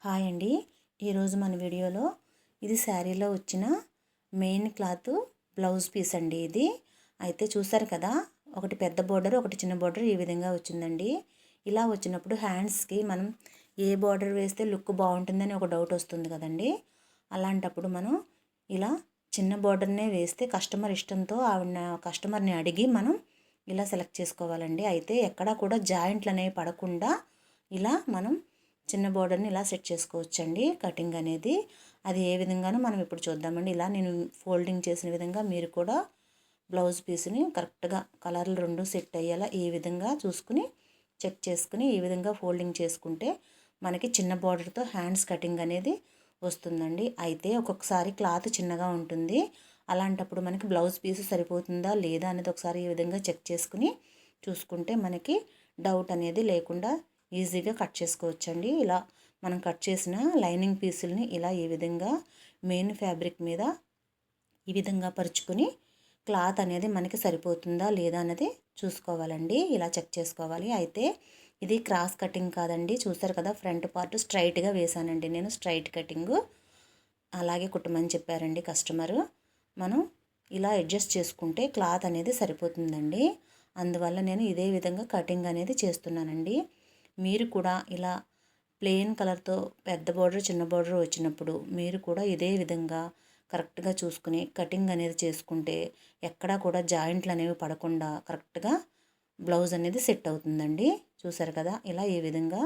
Hi అండి. ఈరోజు మన వీడియోలో ఇది శారీలో వచ్చిన మెయిన్ క్లాత్ బ్లౌజ్ పీస్ అండి. ఇది అయితే చూసారు కదా, ఒకటి పెద్ద బోర్డర్ ఒకటి చిన్న బోర్డర్ ఈ విధంగా వచ్చిందండి. ఇలా వచ్చినప్పుడు హ్యాండ్స్కి మనం ఏ బోర్డర్ వేస్తే లుక్ బాగుంటుందని ఒక డౌట్ వస్తుంది కదండి. అలాంటప్పుడు మనం ఇలా చిన్న బోర్డర్నే వేస్తే కస్టమర్ ఇష్టంతో కస్టమర్ని అడిగి మనం ఇలా సెలెక్ట్ చేసుకోవాలండి. అయితే ఎక్కడా కూడా జాయింట్లు అనేవి పడకుండా ఇలా మనం చిన్న బోర్డర్ని ఇలా సెట్ చేసుకోవచ్చండి. కటింగ్ అనేది అది ఏ విధంగానో మనం ఇప్పుడు చూద్దామండి. ఇలా నేను ఫోల్డింగ్ చేసిన విధంగా మీరు కూడా బ్లౌజ్ పీస్ని కరెక్ట్గా కలర్లు రెండు సెట్ అయ్యేలా ఈ విధంగా చూసుకుని చెక్ చేసుకుని ఈ విధంగా ఫోల్డింగ్ చేసుకుంటే మనకి చిన్న బోర్డర్తో హ్యాండ్స్ కటింగ్ అనేది వస్తుందండి. అయితే ఒక్కొక్కసారి క్లాత్ చిన్నగా ఉంటుంది. అలాంటప్పుడు మనకి బ్లౌజ్ పీస్ సరిపోతుందా లేదా అనేది ఒకసారి ఈ విధంగా చెక్ చేసుకుని చూసుకుంటే మనకి డౌట్ అనేది లేకుండా ఈజీగా కట్ చేసుకోవచ్చండి. ఇలా మనం కట్ చేసిన లైనింగ్ పీసుల్ని ఇలా ఈ విధంగా మెయిన్ ఫ్యాబ్రిక్ మీద ఈ విధంగా పరుచుకొని క్లాత్ అనేది మనకి సరిపోతుందా లేదా అనేది చూసుకోవాలండి. ఇలా చెక్ చేసుకోవాలి. అయితే ఇది క్రాస్ కటింగ్ కాదండి. చూసారు కదా, ఫ్రంట్ పార్ట్ స్ట్రైట్గా వేసానండి. నేను స్ట్రైట్ కటింగ్ అలాగే కుట్టమని చెప్పారండి కస్టమరు. మనం ఇలా అడ్జస్ట్ చేసుకుంటే క్లాత్ అనేది సరిపోతుందండి. అందువల్ల నేను ఇదే విధంగా కటింగ్ అనేది చేస్తున్నానండి. మీరు కూడా ఇలా ప్లెయిన్ కలర్తో పెద్ద బోర్డర్ చిన్న బోర్డర్ వచ్చినప్పుడు మీరు కూడా ఇదే విధంగా కరెక్ట్గా చూసుకుని కటింగ్ అనేది చేసుకుంటే ఎక్కడా కూడా జాయింట్లు అనేవి పడకుండా కరెక్ట్గా బ్లౌజ్ అనేది సెట్ అవుతుందండి. చూసారు కదా, ఇలా ఈ విధంగా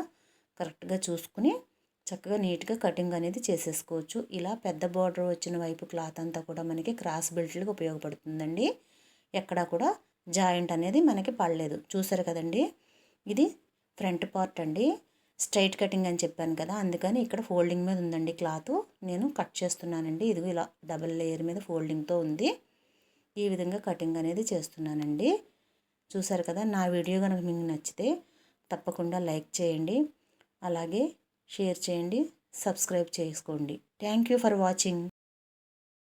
కరెక్ట్గా చూసుకుని చక్కగా నీట్గా కటింగ్ అనేది చేసేసుకోవచ్చు. ఇలా పెద్ద బోర్డర్ వచ్చిన వైపు క్లాత్ అంతా కూడా మనకి క్రాస్ బెల్ట్లకు ఉపయోగపడుతుందండి. ఎక్కడా కూడా జాయింట్ అనేది మనకి పడలేదు. చూసారు కదండి, ఇది ఫ్రంట్ పార్ట్ అండి. స్ట్రైట్ కటింగ్ అని చెప్పాను కదా, అందుకని ఇక్కడ ఫోల్డింగ్ మీద ఉందండి క్లాత్. నేను కట్ చేస్తున్నానండి. ఇదిగో ఇలా డబుల్ లేయర్ మీద ఫోల్డింగ్తో ఉంది. ఈ విధంగా కటింగ్ అనేది చేస్తున్నానండి. చూసారు కదా, నా వీడియో కనుక మీకు నచ్చితే తప్పకుండా లైక్ చేయండి, అలాగే షేర్ చేయండి, సబ్స్క్రైబ్ చేసుకోండి. Thank you for watching.